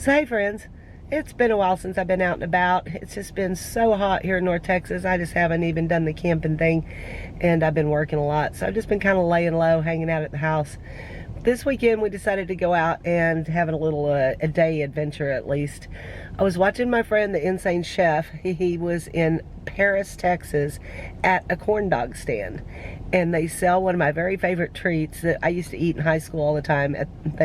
So hey friends, it's been a while since I've been out and about. It's just been so hot here in North Texas. I just haven't even done the camping thing, and I've been working a lot. So I've just been kind of laying low, hanging out at the house. This weekend we decided to go out and have a little a day adventure at least. I was watching my friend, the Insane Chef. He was in Paris, Texas at a corn dog stand. And they sell one of my very favorite treats that I used to eat in high school all the time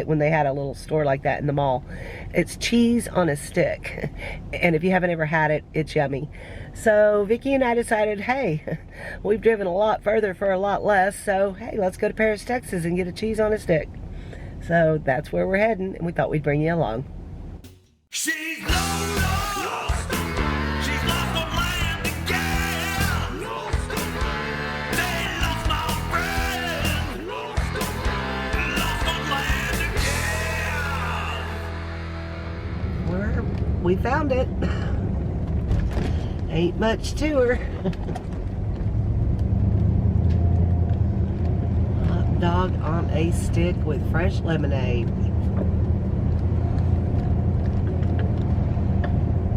when they had a little store like that in the mall. It's cheese on a stick. And if you haven't ever had it, it's yummy. So Vicky and I decided, hey, we've driven a lot further for a lot less. So hey, let's go to Paris, Texas and get a cheese on a stick. So that's where we're heading, and we thought we'd bring you along. She's lost. She's lost on land again. They lost my friend. Lost on land again. We found it. Ain't much to her. Hot dog on a stick with fresh lemonade.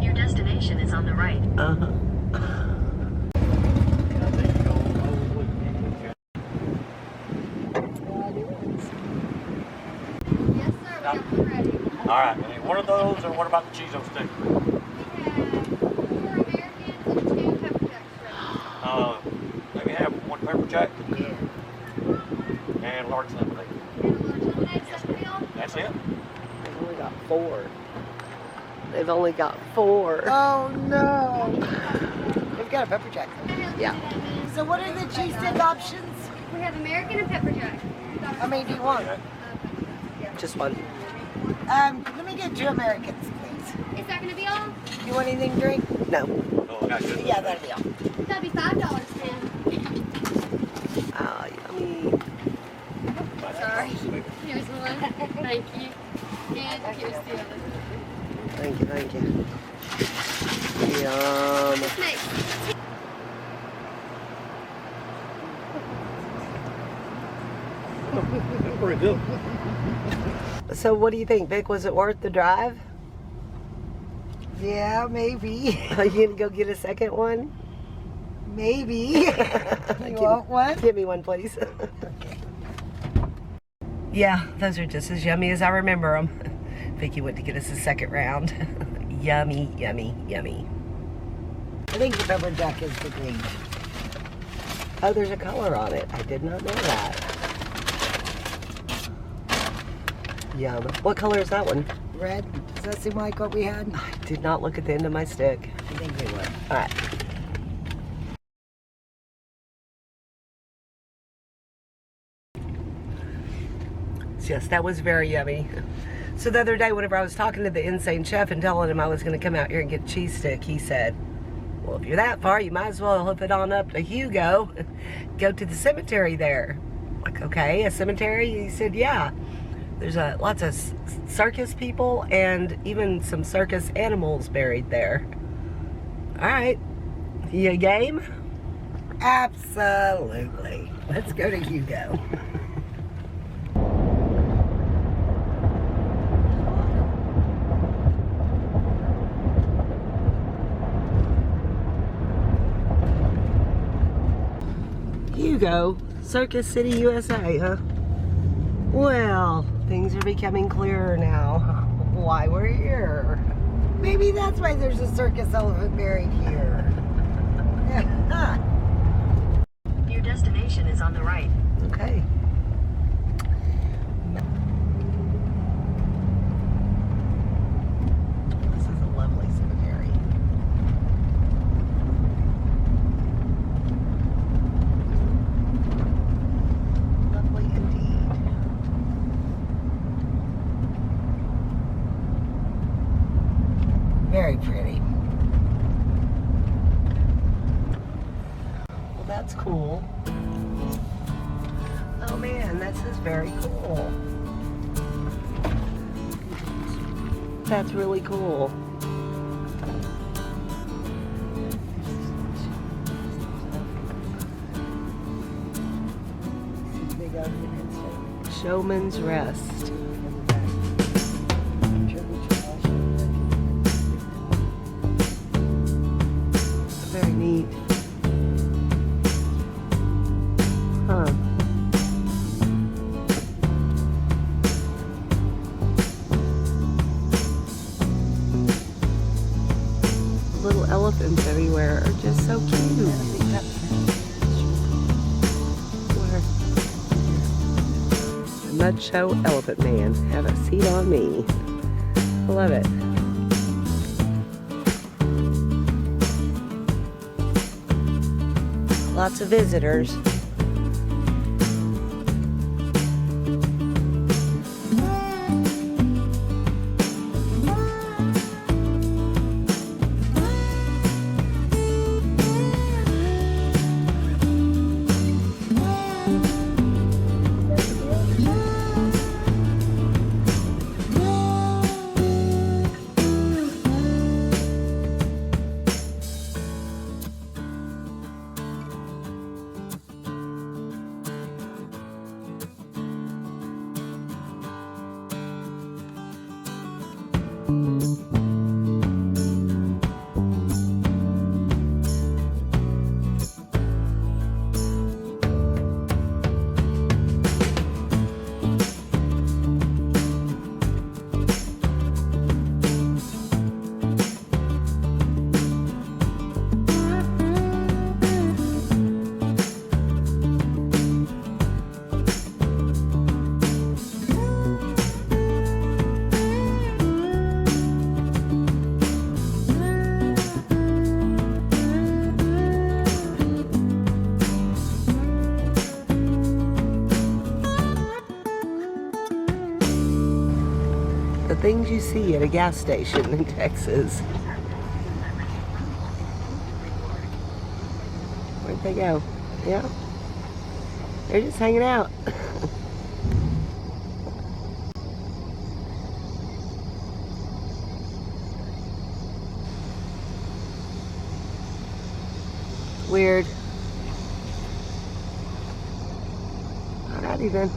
Your destination is on the right. Uh-huh. Yes, sir. We got them ready. All right, and one of those, or what about the cheese on stick? We have 4 Americans and 2 pepper jacks ready. Let me have one pepper jack Yeah. and large lemonade. And a large lemonade, second meal. That's it? They've only got 4. They've only got 4. Oh no! We've got a pepper jack. Yeah. So what are the cheese stick options? We have American and pepper jack. How many do you want? Just one. Let me get 2 Americans, please. Is that going to be all? You want anything to drink? No. Oh, that's good. Yeah, that'll be all. That'll be $5 then. Ah, yummy. Sorry. Here's one. Thank you. And here's the other. Thank you, thank you. Yum. This makes That's pretty good. So what do you think, Vic? Was it worth the drive? Yeah, maybe. Are you gonna go get a second one? Maybe. You want one? Give me one, please. Yeah, those are just as yummy as I remember them. Vicky went to get us a second round. Yummy, yummy, yummy. I think the pepper jack is the green. Oh, there's a color on it. I did not know that. Yum. What color is that one? Red. Does that seem like what we had? I did not look at the end of my stick. I think we would. All right. Yes, that was very yummy. So the other day, whenever I was talking to the Insane Chef and telling him I was going to come out here and get a cheese stick, he said, well, if you're that far, you might as well hook it on up to Hugo. Go to the cemetery there. Like, okay, a cemetery? He said, yeah. There's lots of circus people and even some circus animals buried there. All right. You game? Absolutely. Let's go to Hugo. Hugo, Circus City, USA, huh? Well, things are becoming clearer now. Why we're here. Maybe that's why there's a circus elephant buried here. Your destination is on the right. Okay. This is a lovely cemetery. Lovely indeed. Very pretty. Well, that's cool. Oh man, this is very cool. That's really cool. Showmens Rest. elephants everywhere are just so cute. Where? The Mud Show Elephant Man. Have a seat on me. I love it. Lots of visitors. The things you see at a gas station in Texas. Where'd they go? Yeah. They're just hanging out. Weird. Alrighty then.